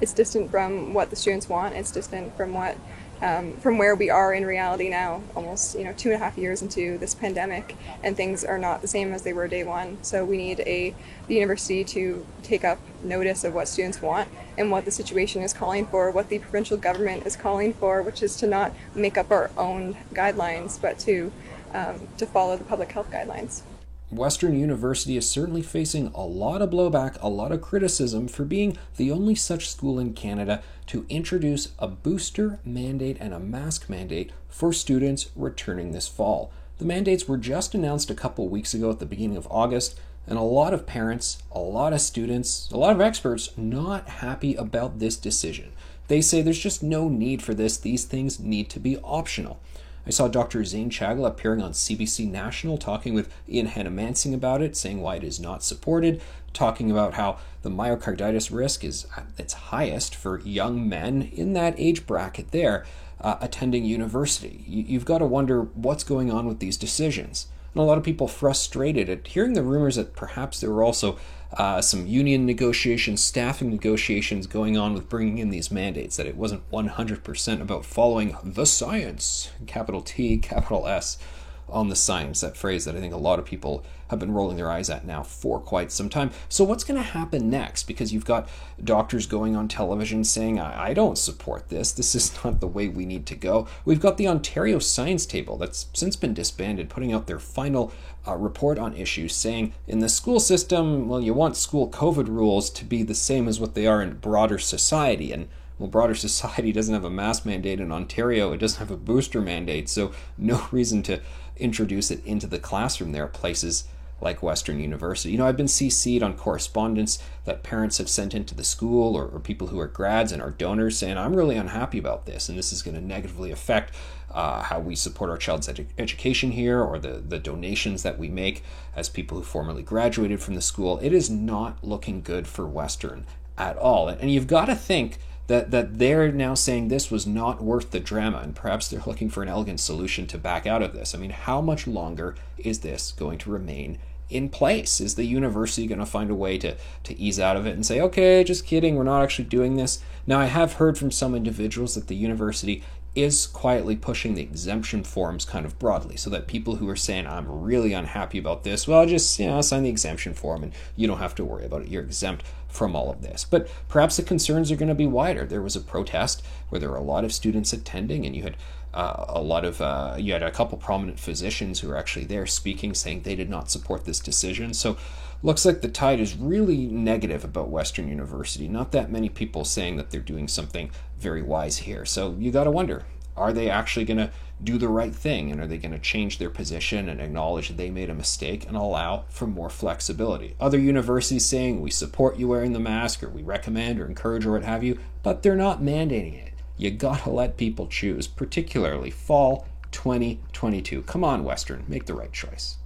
It's distant from what the students want. It's distant from what from where we are in reality now, almost 2.5 years into this pandemic, and things are not the same as they were day one. So we need the university to take up notice of what students want and what the situation is calling for, what the provincial government is calling for, which is to not make up our own guidelines, but to follow the public health guidelines. Western University is certainly facing a lot of blowback, a lot of criticism for being the only such school in Canada to introduce a booster mandate and a mask mandate for students returning this fall. The mandates were just announced a couple weeks ago at the beginning of August, and a lot of parents, a lot of students, a lot of experts not happy about this decision. They say there's just no need for this. These things need to be optional. I saw Dr. Zane Chagla appearing on CBC National talking with Ian Hannah-Mansing about it, saying why it is not supported, talking about how the myocarditis risk is at its highest for young men in that age bracket there attending university. You've got to wonder what's going on with these decisions. And a lot of people frustrated at hearing the rumors that perhaps there were also some union negotiations, staffing negotiations going on with bringing in these mandates, that it wasn't 100% about following the science, capital T, capital S, on the science, that phrase that I think a lot of people have been rolling their eyes at now for quite some time. So what's going to happen next? Because you've got doctors going on television saying, I don't support this. This is not the way we need to go. We've got the Ontario Science Table that's since been disbanded, putting out their final report on issues, saying in the school system, well, you want school COVID rules to be the same as what they are in broader society. And well, broader society doesn't have a mask mandate in Ontario. It doesn't have a booster mandate. So no reason to introduce it into the classroom there at places like Western University. I've been CC'd on correspondence that parents have sent into the school, or people who are grads and are donors, saying, I'm really unhappy about this, and this is going to negatively affect how we support our child's education here, or the donations that we make as people who formerly graduated from the school. It is not looking good for Western at all. And you've got to think that they're now saying this was not worth the drama, and perhaps they're looking for an elegant solution to back out of this. I mean, how much longer is this going to remain in place? Is the university going to find a way to ease out of it and say, okay, just kidding, we're not actually doing this? Now, I have heard from some individuals that the university is quietly pushing the exemption forms kind of broadly, so that people who are saying, I'm really unhappy about this, well, just sign the exemption form and you don't have to worry about it. You're exempt from all of this. But perhaps the concerns are going to be wider. There was a protest where there were a lot of students attending, and you had you had a couple prominent physicians who were actually there speaking, saying they did not support this decision. So looks like the tide is really negative about Western University. Not that many people saying that they're doing something very wise here. So you got to wonder, are they actually going to do the right thing? And are they going to change their position and acknowledge that they made a mistake and allow for more flexibility? Other universities saying, we support you wearing the mask, or we recommend or encourage or what have you, but they're not mandating it. You got to let people choose, particularly fall 2022. Come on, Western, make the right choice.